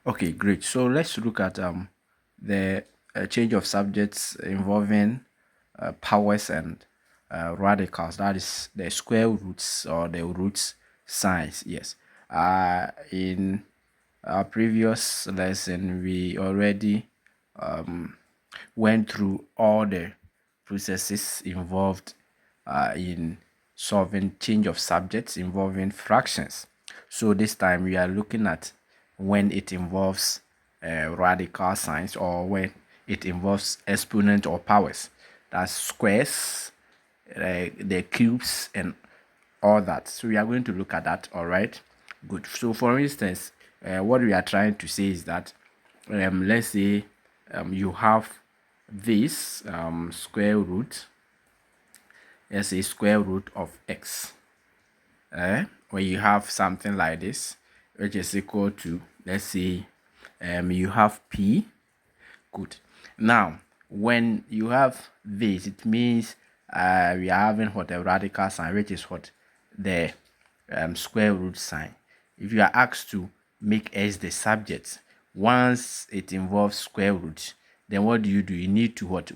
Okay, great. So let's look at the change of subjects involving powers and radicals. That is the square roots or the roots signs. Yes. In our previous lesson, we already went through all the processes involved in solving change of subjects involving fractions. So this time we are looking at when it involves radical signs or when it involves exponent or powers. That's squares, the cubes, and all that. So we are going to look at that. All right. Good. So for instance, what we are trying to say is that let's say you have this square root. Let's say square root of x. When you have something like this, which is equal to, let's say, you have p. Good. Now, when you have this, it means we are having what a radical sign, which is what the square root sign. If you are asked to make s the subject, once it involves square root, then what do? You need to what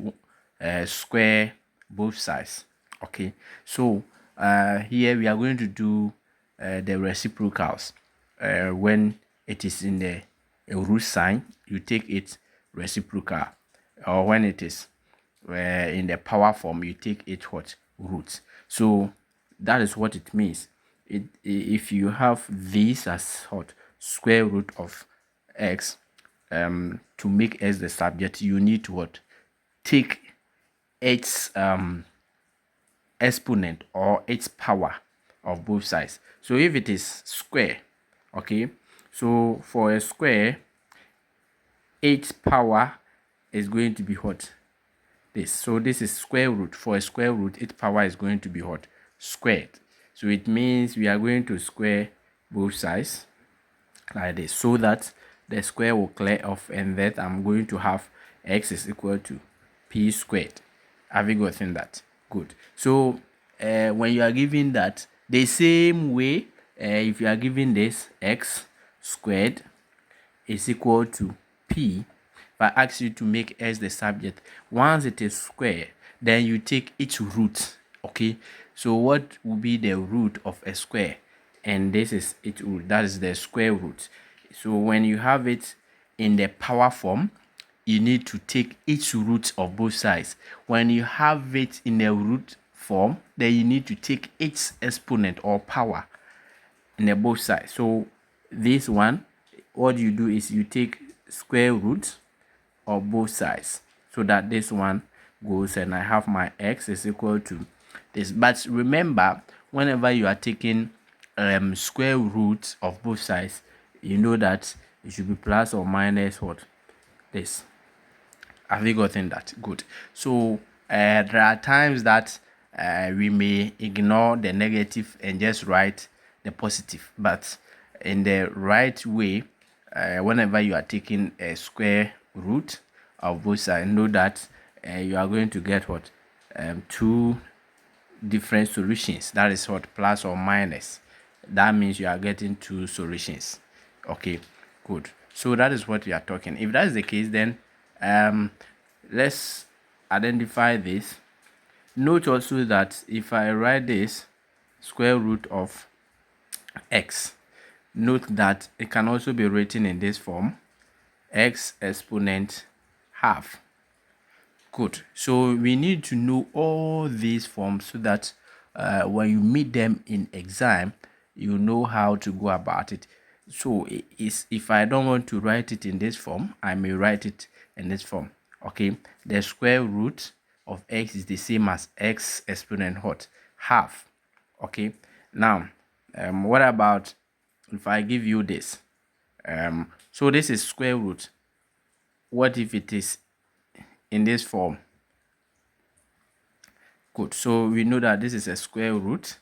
square both sides. Okay. So here we are going to do the reciprocals. When it is in the root sign, you take its reciprocal, or when it is in the power form, you take it what root. So that is what it means. If you have this as what square root of x, to make x the subject, you need to what take its exponent or its power of both sides. So if it is square, okay, so for a square, its power is going to be what? This. So this is square root. For a square root, its power is going to be what? Squared. So it means we are going to square both sides like this, so that the square will clear off, and that I'm going to have x is equal to p squared. Have you gotten that? Good. So when you are given that, the same way, if you are given this x squared is equal to p, if I ask you to make s the subject, once it is square, then you take its root. Okay, so what will be the root of a square? And this is its root, that is the square root. So when you have it in the power form, you need to take each root of both sides. When you have it in the root form, then you need to take its exponent or power in the both sides. So this one, what you do is you take square root of both sides, so that this one goes, and I have my x is equal to this. But remember, whenever you are taking square root of both sides, you know that it should be plus or minus what? This. Have you gotten that? Good. So there are times that we may ignore the negative and just write the positive, but in the right way, whenever you are taking a square root of both sides, know that you are going to get what? Two different solutions. That is what? Plus or minus. That means you are getting two solutions. Okay, good. So that is what we are talking. If that is the case, then let's identify this. Note also that if I write this square root of x, note that it can also be written in this form: x exponent half. Good. So we need to know all these forms, so that when you meet them in exam, you know how to go about it. So if I don't want to write it in this form, I may write it in this form. Okay, the square root of x is the same as x exponent what? Half. Okay, now what about if I give you this? So this is square root. What if it is in this form? Good. So we know that this is a square root,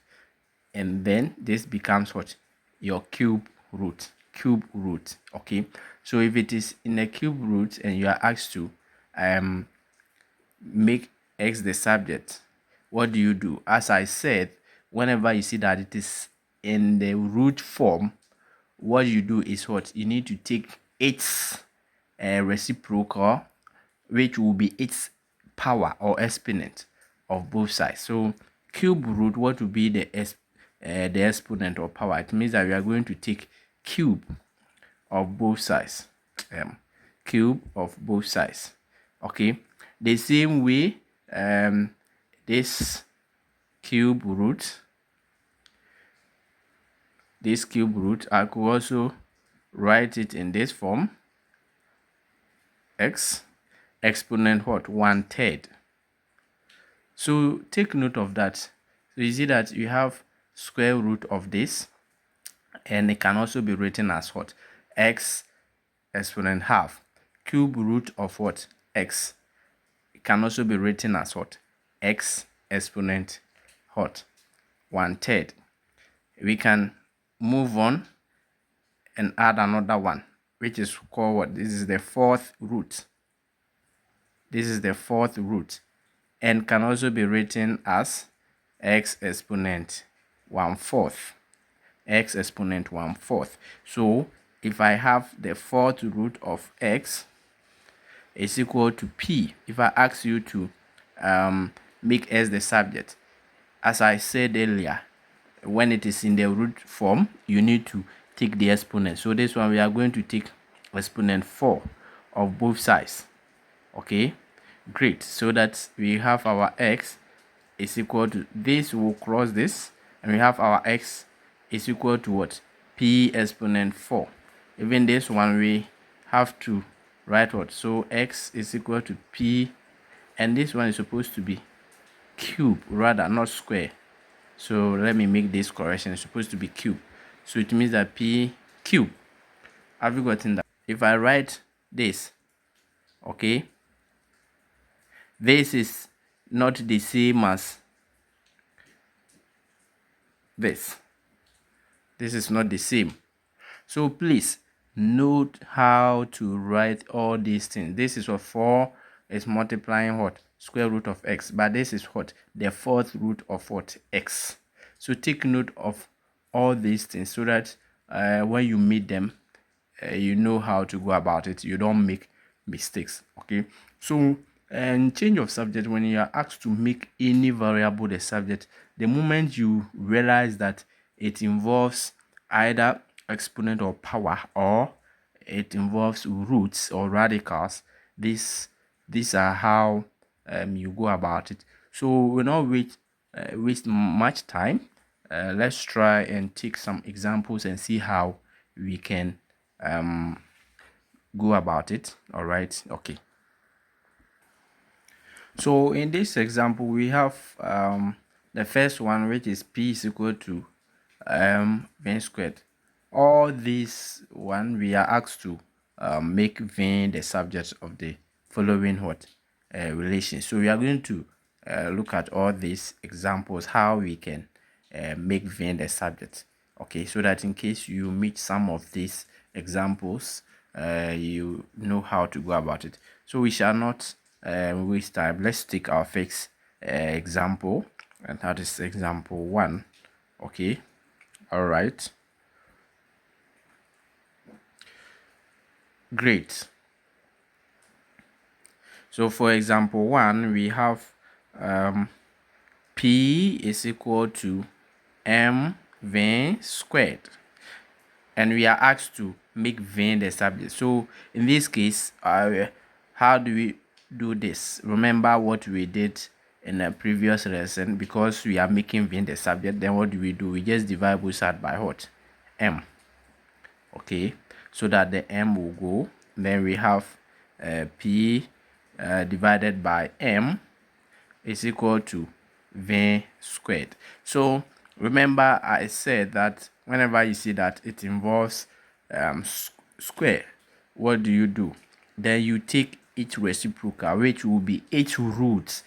and then this becomes what? Your cube root. Cube root. Okay. So if it is in a cube root and you are asked to make x the subject, what do you do? As I said, whenever you see that it is in the root form, what you do is what? You need to take its reciprocal, which will be its power or exponent of both sides. So cube root, what will be the exponent or power? It means that we are going to take cube of both sides. Cube of both sides. Okay, the same way, this cube root, I could also write it in this form: x exponent what? 1/3. So take note of that. So you see that you have square root of this, and it can also be written as what? X exponent half. Cube root of what? X. It can also be written as what? X exponent what? 1/3. We can move on and add another one, which is called what? This is the fourth root. This is the fourth root, and can also be written as x exponent 1/4. X exponent 1/4. So if I have the fourth root of x is equal to p, if I ask you to make s the subject, as I said earlier, when it is in the root form, you need to take the exponent. So this one, we are going to take exponent 4 of both sides. Okay, great. So that we have our x is equal to this, will cross this, and we have our x is equal to what? P exponent 4. Even this one, we have to write what? So x is equal to p, and this one is supposed to be cube, rather, not square. So let me make this correction. It's supposed to be cube. So it means that p cube. Have you gotten that? If I write this, okay, this is not the same as this. This is not the same. So please note how to write all these things. This is what 4 is multiplying what? Square root of x. But this is what? The fourth root of what? X. So take note of all these things so that when you meet them, you know how to go about it. You don't make mistakes. Okay. So and change of subject, when you are asked to make any variable the subject, the moment you realize that it involves either exponent or power, or it involves roots or radicals, these are how you go about it. So we'll not waste much time. Let's try and take some examples and see how we can go about it. All right. Okay. So in this example, we have the first one, which is p is equal to v squared. All this one, we are asked to make v the subject of the following what relation. So we are going to look at all these examples, how we can make v the subject. Okay, so that in case you meet some of these examples, you know how to go about it. So we shall not waste time. Let's take our first example, and that is example 1. Okay, all right, great. So for example 1, we have p is equal to mv squared, and we are asked to make v the subject. So in this case, how do we do this? Remember what we did in a previous lesson. Because we are making v the subject, then what do? We just divide both sides by what? M. Okay, so that the m will go. Then we have p divided by m is equal to v squared. So remember, I said that whenever you see that it involves square, what do? Then you take each reciprocal, which will be each root.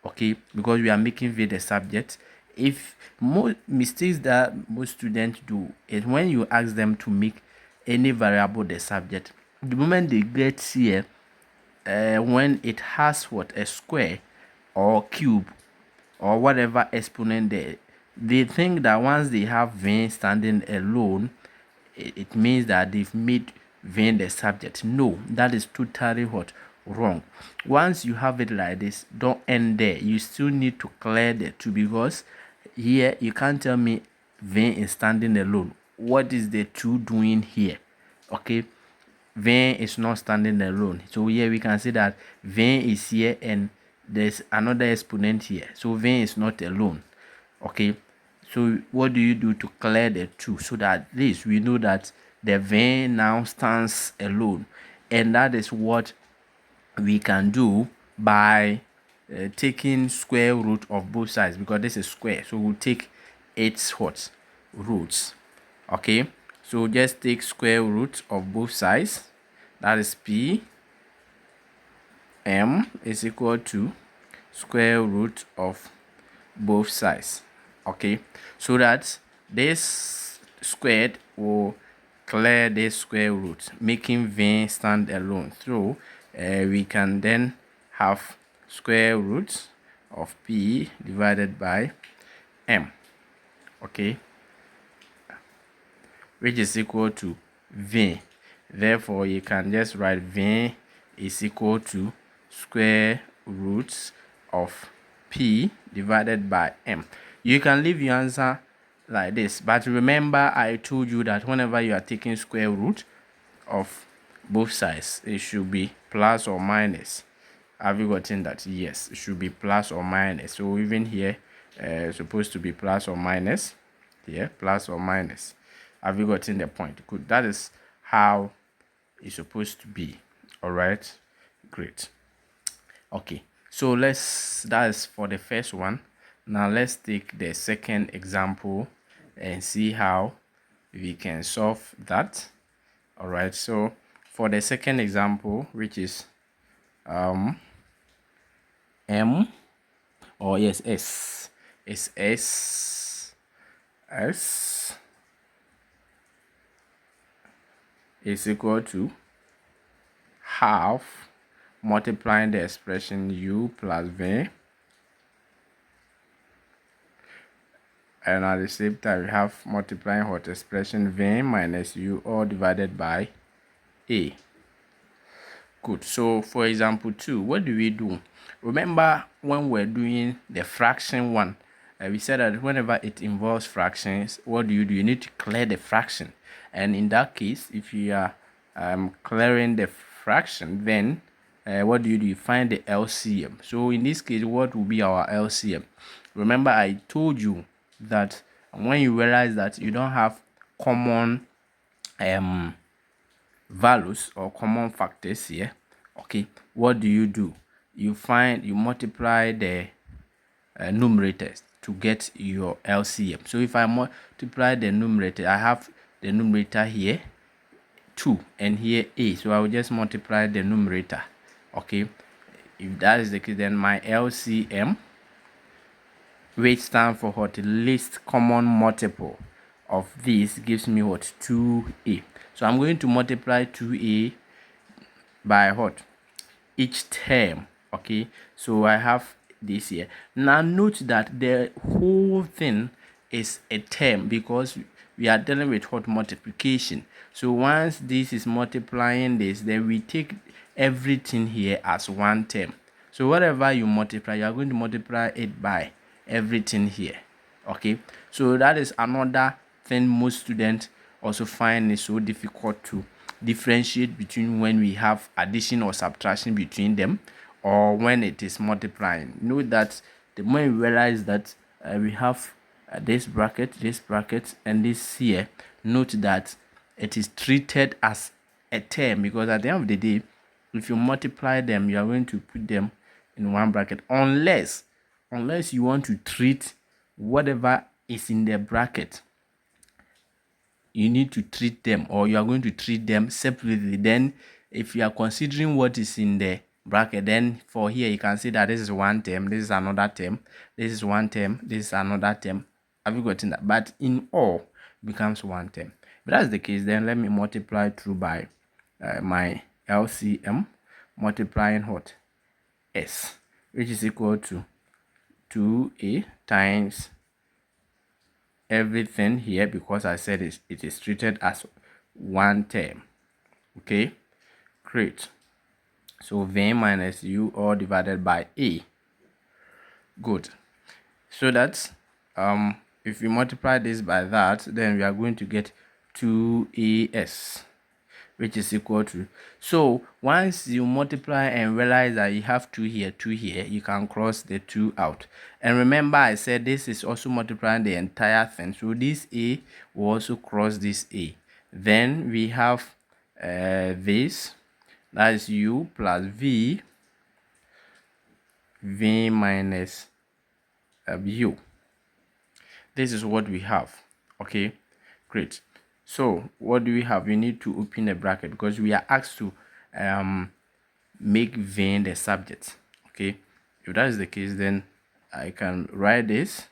Okay, because we are making v the subject. If most mistakes that most students do is when you ask them to make any variable the subject, the moment they get here, when it has what? A square or cube or whatever exponent there, they think that once they have v standing alone, it means that they've made vein the subject. No, that is totally what? Wrong. Once you have it like this, don't end there. You still need to clear the two, because here you can't tell me vein is standing alone. What is the two doing here? Okay, vein is not standing alone. So here we can see that vein is here and there's another exponent here. So vein is not alone. Okay, so what do you do to clear the two, so that at least we know that the vein now stands alone? And that is what we can do by taking square root of both sides, because this is square, so we'll take its what? Roots. Okay, so just take square root of both sides. That is p m is equal to square root of both sides. Okay, so that this squared will clear this square root, making vein stand alone. So we can then have square root of p divided by m. Okay, which is equal to vein. Therefore, you can just write vein is equal to square root of p divided by m. You can leave your answer like this, but remember I told you that whenever you are taking square root of both sides, it should be plus or minus. Have you gotten that? Yes, it should be plus or minus. So even here, supposed to be plus or minus. Here, plus or minus. Have you gotten the point? Good. That is how it's supposed to be. All right. Great. Okay. So that is for the first one. Now let's take the second example and see how we can solve that. All right. So for the second example, which is m, or yes, s, is s is equal to half multiplying the expression u plus v, and at the same time we have multiplying what? Expression v minus u, all divided by a. Good. So for example 2, what do we do? Remember when we're doing the fraction one, we said that whenever it involves fractions, what do? You need to clear the fraction. And in that case, if you are clearing the fraction, then what do? You find the LCM. So in this case, what will be our LCM? Remember I told you that when you realize that you don't have common values or common factors here, okay, what do? You multiply the numerators to get your LCM. So if I multiply the numerator, I have the numerator here 2 and here a, so I will just multiply the numerator. Okay, if that is the case, then my LCM, which stands for what? Least common multiple of this, gives me what? 2a. So I'm going to multiply 2a by what? Each term. Okay, so I have this here. Now note that the whole thing is a term, because we are dealing with what? Multiplication. So once this is multiplying this, then we take everything here as one term. So whatever you multiply, you are going to multiply it by everything here. Okay, so that is another thing most students also find it so difficult to differentiate between when we have addition or subtraction between them, or when it is multiplying. Note that the more you realize that we have this bracket, and this here, note that it is treated as a term, because at the end of the day, if you multiply them, you are going to put them in one bracket, unless you want to treat whatever is in the bracket. You need to treat them, or you are going to treat them separately. Then if you are considering what is in the bracket, then for here you can see that this is one term, this is another term, this is one term, this is another term. Have you gotten that? But in all, it becomes one term. If that's the case, then let me multiply through by my LCM, multiplying what? S, which is equal to 2a times everything here, because I said it is treated as one term. Okay, great. So v minus u all divided by a. Good. So that if we multiply this by that, then we are going to get 2as, which is equal to, so once you multiply and realize that you have 2 here, you can cross the 2 out. And remember, I said this is also multiplying the entire thing, so this a will also cross this a. Then we have this, that is u plus v minus u. This is what we have. Okay, great. So what do we have? We need to open a bracket because we are asked to make v the subject. Okay, if that is the case, then I can write this,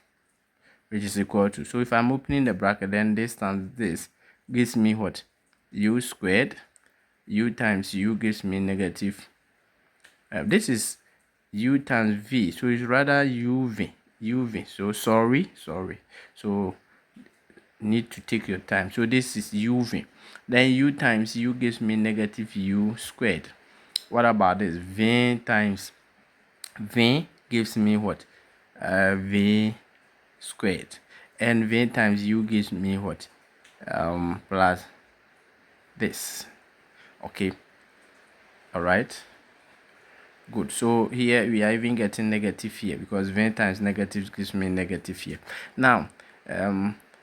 which is equal to, so if I'm opening the bracket, then this times this gives me what? U squared. U times u gives me negative, this is u times v, so it's rather uv. So sorry, so need to take your time. So this is uv, then u times u gives me negative u squared. What about this? V times v gives me what? V squared, and v times u gives me what? Plus this. Okay, all right, good. So here we are even getting negative here because v times negative gives me negative here. Now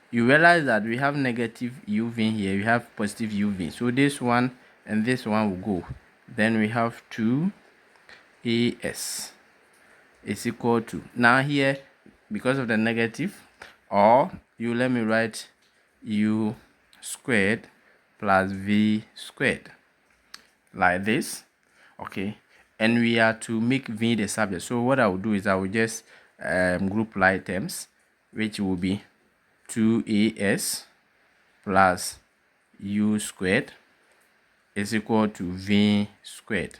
you realize that we have negative uv here, we have positive uv, so this one and this one will go. Then we have 2as is equal to, now here because of the negative, or you let me write u squared plus v squared like this. Okay, and we are to make v the subject, so what I will do is I will just group like terms, which will be 2as plus u squared is equal to v squared.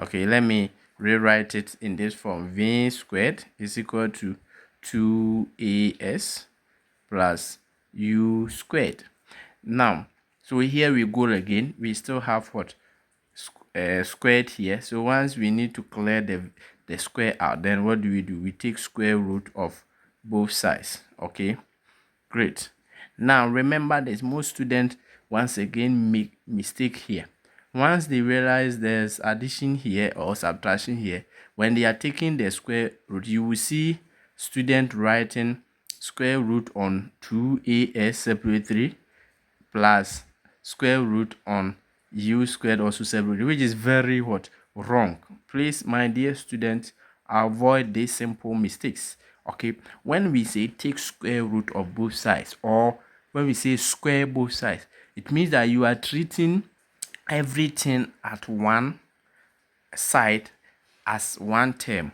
Okay, let me rewrite it in this form. V squared is equal to 2as plus u squared. Now, so here we go again. We still have what? Squared here. So once we need to clear the square out, then what do? We take square root of both sides. Okay, great. Now remember, there's most students once again make mistake here. Once they realize there's addition here or subtraction here, when they are taking the square root, you will see student writing square root on 2as separately plus square root on u squared also separately, which is very what? Wrong. Please, my dear students, avoid these simple mistakes. Okay, when we say take square root of both sides, or when we say square both sides, it means that you are treating everything at one side as one term,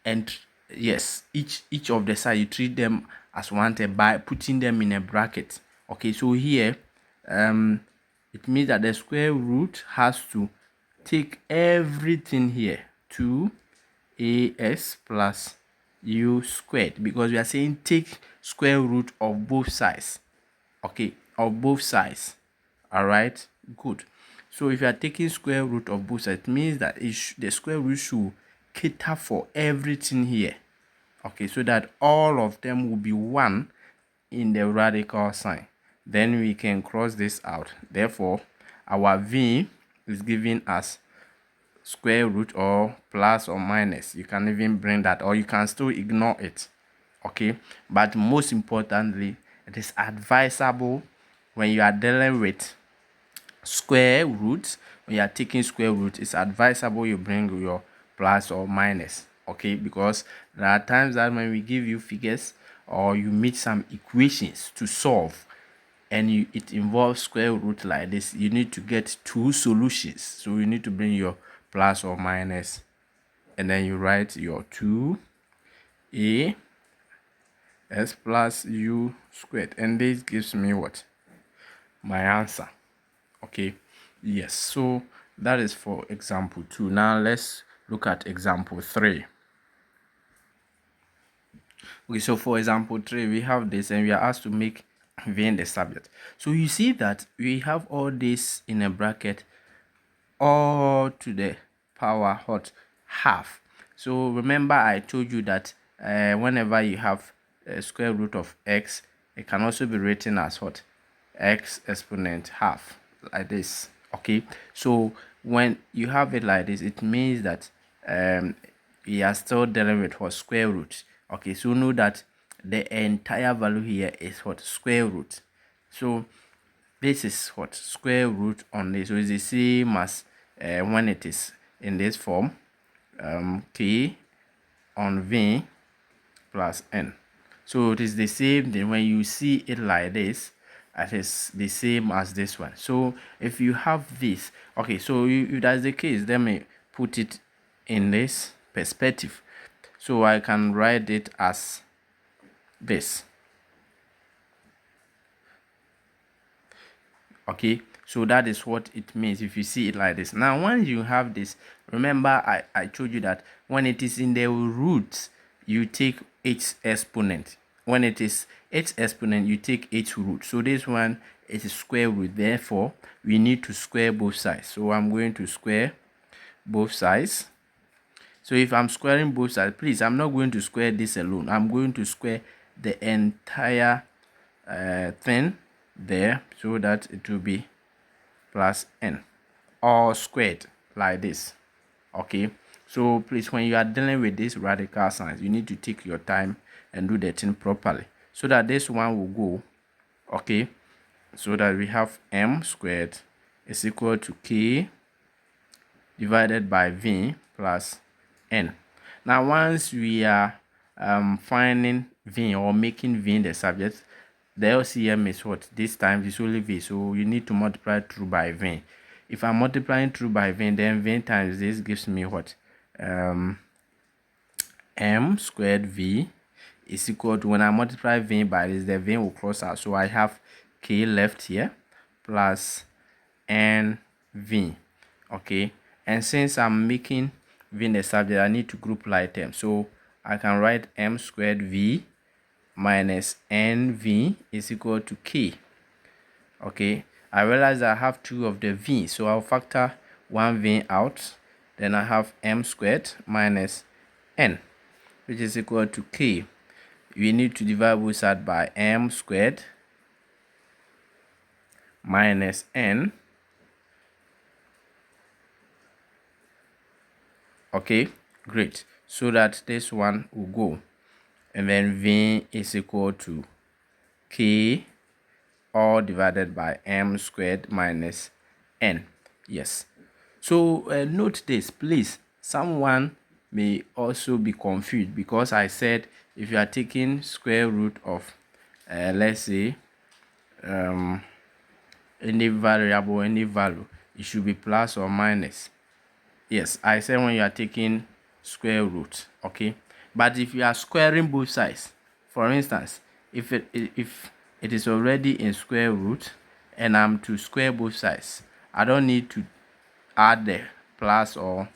and yes, each of the side you treat them as one term by putting them in a bracket. Okay, so here it means that the square root has to take everything here, 2as plus u squared, because we are saying take square root of both sides. Okay, of both sides. All right, good. So if you are taking square root of both sides, it means that the square root should cater for everything here. Okay, so that all of them will be 1 in the radical sign. Then we can cross this out. Therefore, our v is giving us square root or plus or minus. You can even bring that, or you can still ignore it. Okay, but most importantly, it is advisable when you are dealing with square roots, when you are taking square root, it's advisable you bring your plus or minus. Okay, because there are times that when we give you figures or you meet some equations to solve, and it involves square root like this, you need to get 2 solutions, so you need to bring your plus or minus, and then you write your 2a s plus u squared, and this gives me what? My answer. Okay, yes, so that is for example 2. Now let's look at example 3. Okay, so for example 3, we have this, and we are asked to make v in the subject. So you see that we have all this in a bracket, all to the power what, half. So remember I told you that whenever you have a square root of x, it can also be written as what, x exponent half, like this. Okay, so when you have it like this, it means that we are still dealing with what, square root. Okay, so know that the entire value here is what, square root. So this is what, square root on this. So it's the same as when it is in this form, k on v plus n. So it is the same thing when you see it like this. It is the same as this one. So if you have this, okay, so if that's the case, let me put it in this perspective. So I can write it as this. Okay, so that is what it means if you see it like this. Now once you have this, remember I told you that when it is in the roots, you take its exponent. When it is its exponent, you take its root. So this one is square root, therefore we need to square both sides. So I'm going to square both sides. So if I'm squaring both sides, please, I'm not going to square this alone. I'm going to square the entire thing there, so that it will be plus n, all squared like this. Okay, so please, when you are dealing with these radical signs, you need to take your time and do the thing properly, so that this one will go. Okay, so that we have m squared is equal to k divided by v plus n. Now once we are finding v, or making v the subject, the LCM is what, this time is only v, so you need to multiply through by v. If I'm multiplying through by v, then v times this gives me what, m squared v is equal to, when I multiply v by this, the v will cross out, so I have k left here plus n v. Okay, and since I'm making v the subject, I need to group like term, so I can write m squared v minus nv is equal to k. Okay, I realize I have two of the v, so I'll factor one v out. Then I have m squared minus n, which is equal to k. We need to divide both sides by m squared minus n. Okay, great. So that this one will go, and then v is equal to k all divided by m squared minus n. Yes. So note this, please. Someone may also be confused, because I said if you are taking square root of let's say any variable, any value, it should be plus or minus. Yes, I said when you are taking square root. Okay, but if you are squaring both sides, for instance, if it is already in square root and I'm to square both sides, I don't need to add the plus or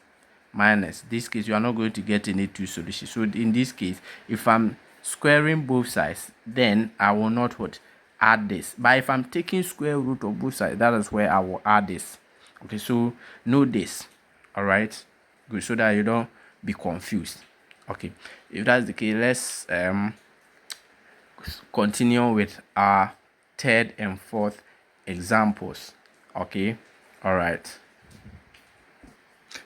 minus. This case, you are not going to get any two solutions. So in this case, if I'm squaring both sides, then I will not what, add this. But if I'm taking square root of both sides, that is where I will add this. Okay, so know this. All right, good, so that you don't be confused. Okay, if that's the case, let's continue with our third and fourth examples. Okay, all right,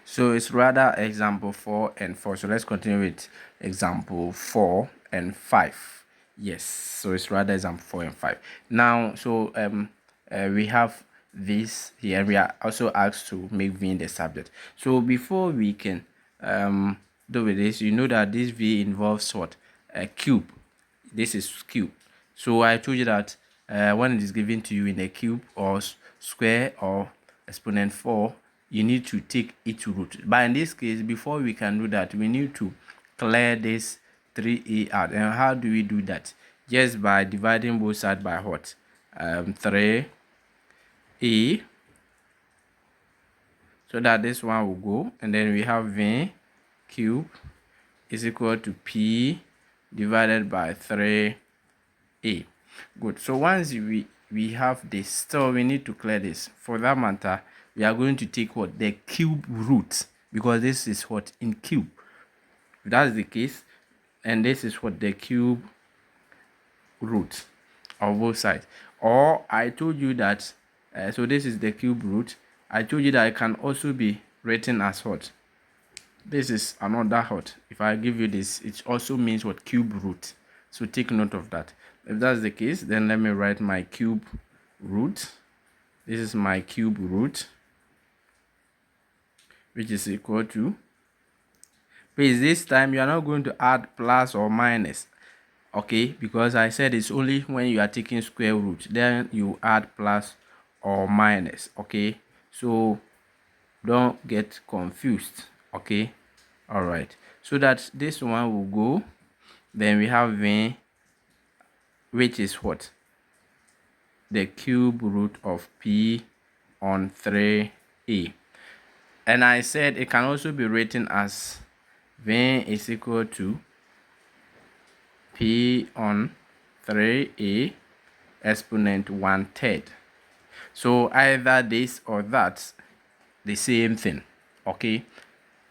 so it's rather example 4 and 4. So let's continue with example 4 and 5. Yes, so it's rather example 4 and 5 now. So we have this here. We are also asked to make v in the subject. So before we can do with this, you know that this v involves what, a cube. This is cube. So I told you that when it is given to you in a cube or square or exponent 4, you need to take its root. But in this case, before we can do that, we need to clear this 3a out. And how do we do that? Just by dividing both sides by what? 3a, so that this one will go, and then we have v cube is equal to p divided by 3a. Good. So once we have this, still we need to clear this. For that matter, we are going to take what? The cube root, because this is what? In cube. If that's the case, and this is what? The cube root of both sides. Or I told you that, so this is the cube root. I told you that it can also be written as what? This is another what? If I give you this, it also means what? Cube root. So take note of that. If that's the case, then let me write my cube root. This is my cube root, which is equal to, please, this time you are not going to add plus or minus, okay, because I said it's only when you are taking square root, then you add plus or minus, okay, so don't get confused, okay. All right, so that this one will go, then we have v, which is what? The cube root of p on 3a. And I said it can also be written as v is equal to p on 3a exponent 1/3. So either this or that, the same thing, okay.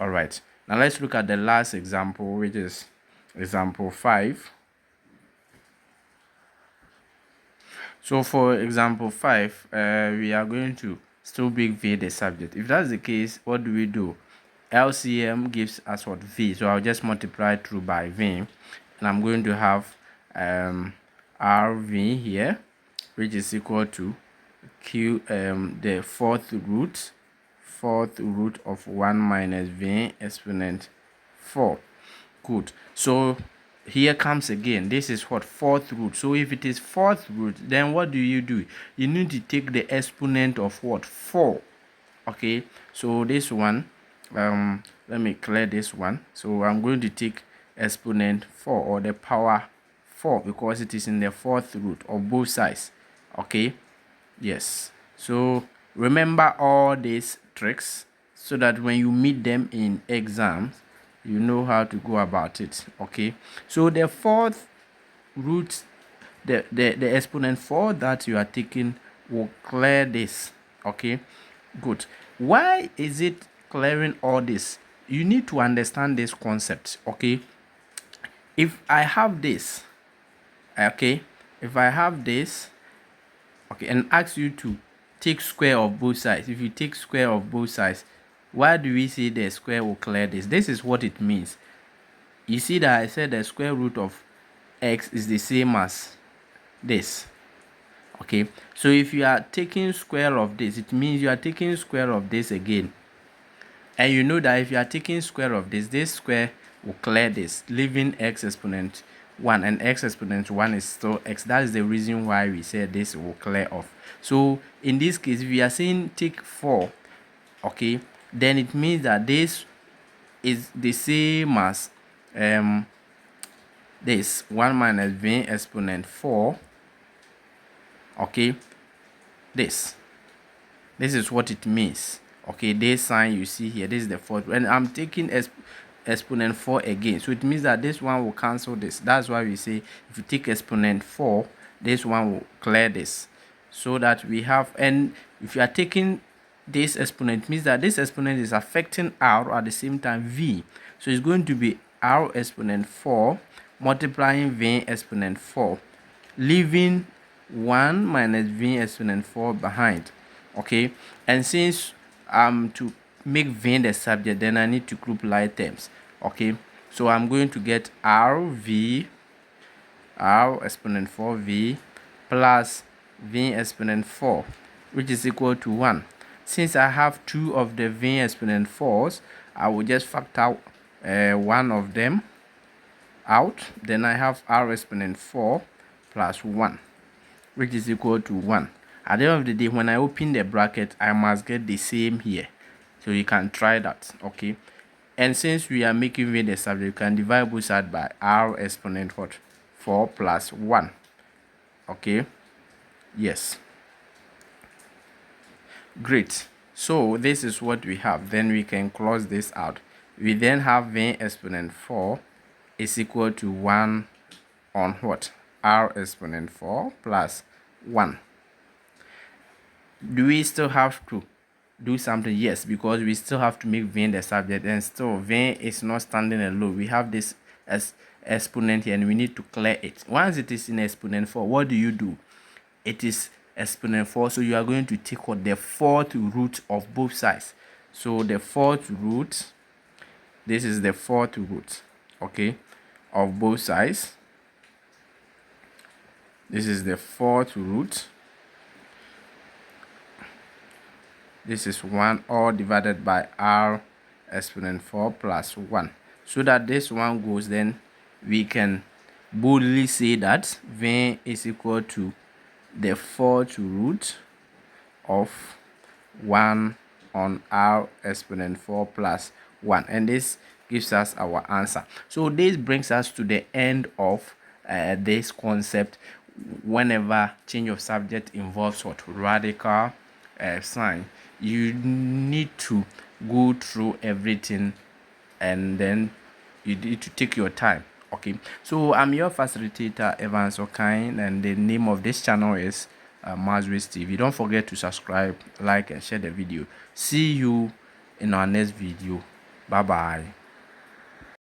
All right, now let's look at the last example, which is example 5. So for example 5, we are going to still big V the subject. If that's the case, what do? LCM gives us what? V. So I'll just multiply through by V, and I'm going to have RV here, which is equal to Q, the fourth root of 1 minus V exponent 4. Good. So here comes again, this is what? Fourth root. So if it is fourth root, then what do? You need to take the exponent of what? 4. Okay, so this one, let me clear this one. So I'm going to take exponent 4, or the power 4, because it is in the fourth root of both sides, okay. Yes, so remember all these tricks so that when you meet them in exams, you know how to go about it, okay. So the fourth root, the exponent 4 that you are taking will clear this, okay. Good. Why is it clearing all this? You need to understand this concept, okay. If I have this, okay, if I have this, okay, and ask you to take square of both sides, if you take square of both sides, why do we say the square will clear this? This is what it means. You see that I said the square root of x is the same as this, okay. So if you are taking square of this, it means you are taking square of this again, and you know that if you are taking square of this square will clear this, leaving x exponent 1, and x exponent 1 is still x. That is the reason why we said this will clear off. So in this case, if we are saying take 4, okay, then it means that this is the same as this 1 minus v exponent 4, okay. This is what it means, okay. This sign you see here, this is the fourth, and I'm taking exponent 4 again, so it means that this one will cancel this. That's why we say if you take exponent 4, this one will clear this, so that we have, and if you are taking this exponent, it means that this exponent is affecting r at the same time v, so it's going to be r exponent 4 multiplying v exponent 4, leaving 1 minus v exponent 4 behind, okay. And since to make v the subject, then I need to group like terms, okay. So I'm going to get r exponent 4v plus v exponent 4, which is equal to 1. Since I have 2 of the v exponent 4s, I will just factor one of them out, then I have r exponent 4 plus 1, which is equal to 1. At the end of the day, when I open the bracket, I must get the same here, so you can try that, okay. And since we are making v the subject, you can divide both sides by r exponent what? 4 plus 1, okay. Yes, great. So this is what we have. Then we can close this out. We then have v exponent 4 is equal to 1 on what? r exponent 4 plus 1. Do we still have to do something? Yes, because we still have to make Vn the subject, and still Vn is not standing alone. We have this as exponent here and we need to clear it. Once it is in exponent 4, what do? It is exponent 4, so you are going to take what the fourth root of both sides. So the fourth root, this is the fourth root, okay, of both sides. This is the fourth root. This is 1, all divided by r exponent 4 plus 1. So that this one goes, then we can boldly say that v is equal to the fourth root of 1 on r exponent 4 plus 1, and this gives us our answer. So this brings us to the end of this concept. Whenever change of subject involves what radical sign, you need to go through everything and then you need to take your time. Okay, so I'm your facilitator Evans Okine, and the name of this channel is Mazris TV. Don't forget to subscribe, like, and share the video. See you in our next video. Bye bye.